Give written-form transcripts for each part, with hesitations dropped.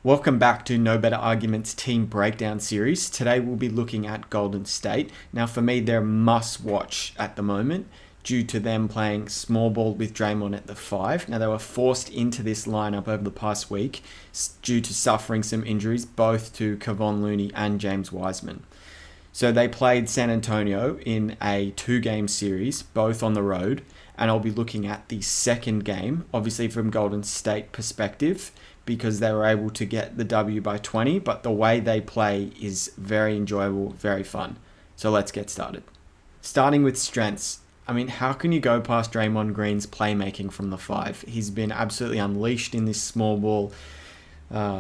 Welcome back to No Better Arguments Team Breakdown Series. Today we'll be looking at Golden State. Now for me, they're must watch at the moment due to them playing small ball with Draymond at the 5. Now they were forced into this lineup over the past week due to suffering some injuries, both to Kevon Looney and James Wiseman. So they played San Antonio in a 2-game series, both on the road, and I'll be looking at the second game, obviously from Golden State perspective, because they were able to get the W by 20, but the way they play is very enjoyable, very fun. So let's get started. Starting with strengths, I mean, how can you go past Draymond Green's playmaking from the 5? He's been absolutely unleashed in this small ball.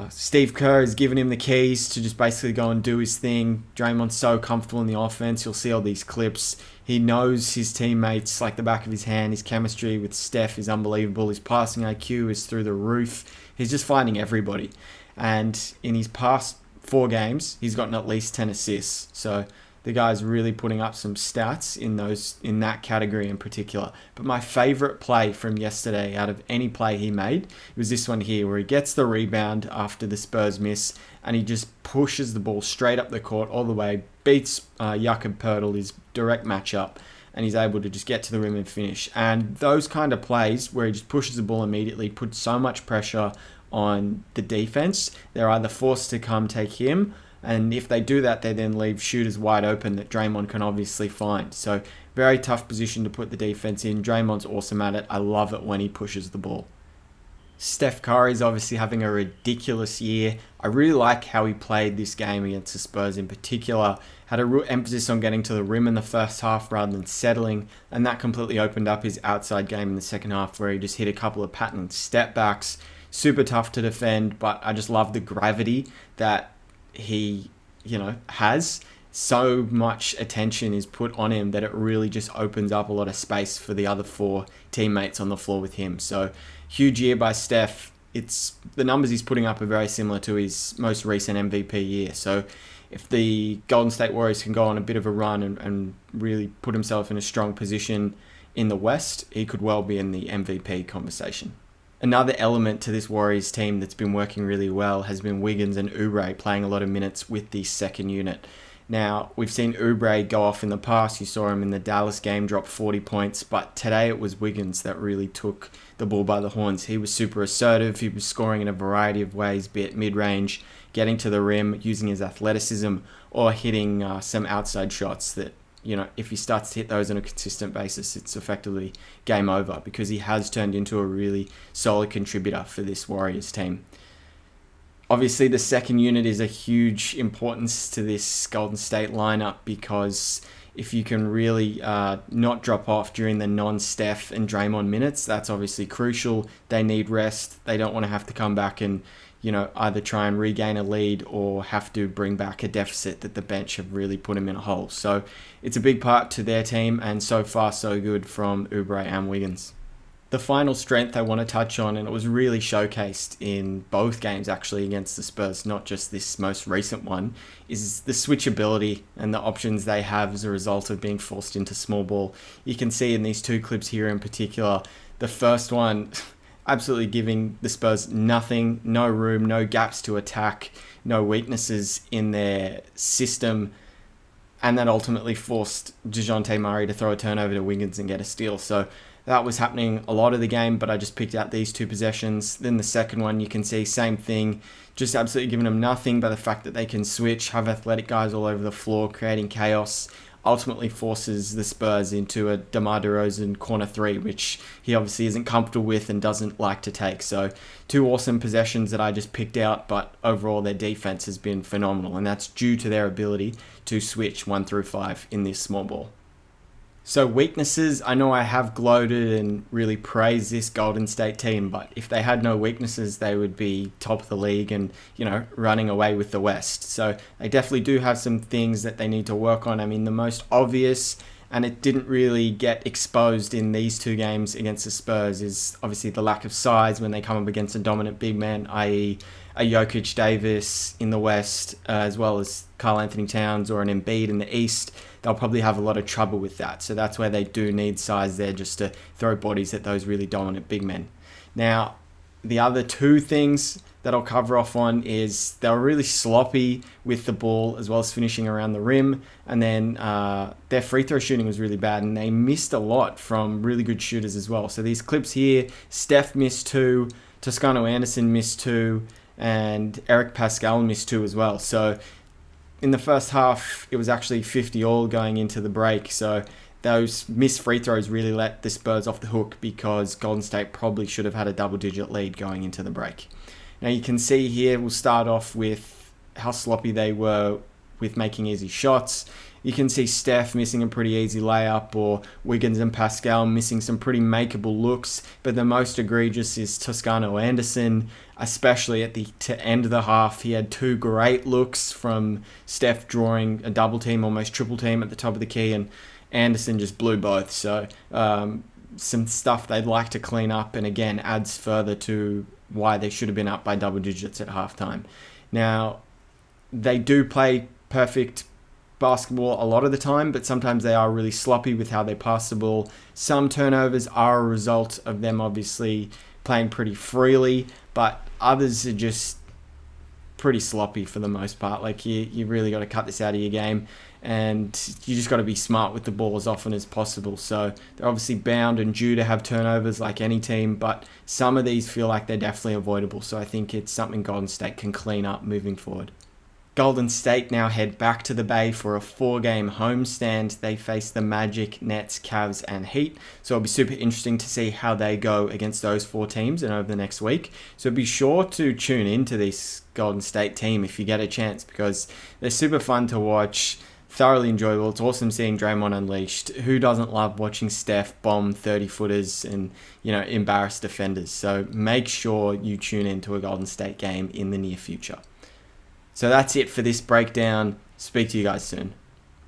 Steve Kerr has given him the keys to just basically go and do his thing. Draymond's so comfortable in the offense. You'll see all these clips. He knows his teammates like the back of his hand. His chemistry with Steph is unbelievable. His passing IQ is through the roof. He's just finding everybody. And in his past 4 games, he's gotten at least 10 assists. So the guy's really putting up some stats in that category in particular. But my favorite play from yesterday out of any play he made was this one here, where he gets the rebound after the Spurs miss and he just pushes the ball straight up the court all the way, beats Jakob Poeltl, his direct matchup, and he's able to just get to the rim and finish. And those kind of plays where he just pushes the ball immediately put so much pressure on the defense. They're either forced to come take him, and if they do that, they then leave shooters wide open that Draymond can obviously find. So very tough position to put the defense in. Draymond's awesome at it. I love it when he pushes the ball. Steph Curry's obviously having a ridiculous year. I really like how he played this game against the Spurs in particular. Had a real emphasis on getting to the rim in the first half rather than settling, and that completely opened up his outside game in the second half where he just hit a couple of pattern step backs. Super tough to defend, but I just love the gravity that he, has. So much attention is put on him that it really just opens up a lot of space for the other 4 teammates on the floor with him. So huge year by Steph. The numbers he's putting up are very similar to his most recent MVP year. So if the Golden State Warriors can go on a bit of a run and really put himself in a strong position in the West, he could well be in the MVP conversation. Another element to this Warriors team that's been working really well has been Wiggins and Oubre playing a lot of minutes with the second unit. Now, we've seen Oubre go off in the past. You saw him in the Dallas game, drop 40 points. But today it was Wiggins that really took the bull by the horns. He was super assertive. He was scoring in a variety of ways, be it mid-range, getting to the rim, using his athleticism, or hitting some outside shots that, if he starts to hit those on a consistent basis, it's effectively game over because he has turned into a really solid contributor for this Warriors team. Obviously, the second unit is a huge importance to this Golden State lineup because if you can really not drop off during the non-Steph and Draymond minutes, that's obviously crucial. They need rest. They don't want to have to come back and either try and regain a lead or have to bring back a deficit that the bench have really put him in a hole. So it's a big part to their team, and so far so good from Oubre and Wiggins. The final strength I want to touch on, and it was really showcased in both games actually against the Spurs, not just this most recent one, is the switchability and the options they have as a result of being forced into small ball. You can see in these 2 clips here in particular, the first one absolutely giving the Spurs nothing, no room, no gaps to attack, no weaknesses in their system, and that ultimately forced DeJounte Murray to throw a turnover to Wiggins and get a steal. So that was happening a lot of the game, but I just picked out these 2 possessions. Then the second one, you can see same thing, just absolutely giving them nothing by the fact that they can switch, have athletic guys all over the floor, creating chaos. Ultimately forces the Spurs into a DeMar DeRozan corner 3, which he obviously isn't comfortable with and doesn't like to take. So 2 awesome possessions that I just picked out, but overall their defense has been phenomenal, and that's due to their ability to switch 1 through 5 in this small ball. So weaknesses, I know I have gloated and really praised this Golden State team, but if they had no weaknesses, they would be top of the league and, running away with the West. So they definitely do have some things that they need to work on. I mean, the most obvious, and it didn't really get exposed in these 2 games against the Spurs, is obviously the lack of size when they come up against a dominant big man, i.e. a Jokic Davis in the West, as well as Karl Anthony Towns or an Embiid in the East. They'll probably have a lot of trouble with that. So that's where they do need size there just to throw bodies at those really dominant big men. Now, the other 2 things that I'll cover off on is they were really sloppy with the ball as well as finishing around the rim. And then their free throw shooting was really bad, and they missed a lot from really good shooters as well. So these clips here, Steph missed 2, Toscano Anderson missed 2, and Eric Pascal missed 2 as well. So in the first half, it was actually 50 all going into the break. So those missed free throws really let the Spurs off the hook because Golden State probably should have had a double-digit lead going into the break. Now you can see here, we'll start off with how sloppy they were with making easy shots. You can see Steph missing a pretty easy layup, or Wiggins and Pascal missing some pretty makeable looks. But the most egregious is Toscano Anderson, especially at the end of the half. He had 2 great looks from Steph drawing a double team, almost triple team at the top of the key, and Anderson just blew both. So some stuff they'd like to clean up, and again adds further to why they should have been up by double digits at halftime. Now, they do play perfect basketball a lot of the time, but sometimes they are really sloppy with how they pass the ball. Some turnovers are a result of them obviously playing pretty freely, but others are just pretty sloppy for the most part. Like you really got to cut this out of your game, and you just got to be smart with the ball as often as possible. So they're obviously bound and due to have turnovers like any team, but some of these feel like they're definitely avoidable. So I think it's something Golden State can clean up moving forward. Golden State now head back to the Bay for a 4-game homestand. They face the Magic, Nets, Cavs, and Heat. So it'll be super interesting to see how they go against those 4 teams and over the next week. So be sure to tune into this Golden State team if you get a chance, because they're super fun to watch, thoroughly enjoyable. It's awesome seeing Draymond unleashed. Who doesn't love watching Steph bomb 30-footers and, embarrass defenders? So make sure you tune into a Golden State game in the near future. So that's it for this breakdown. Speak to you guys soon.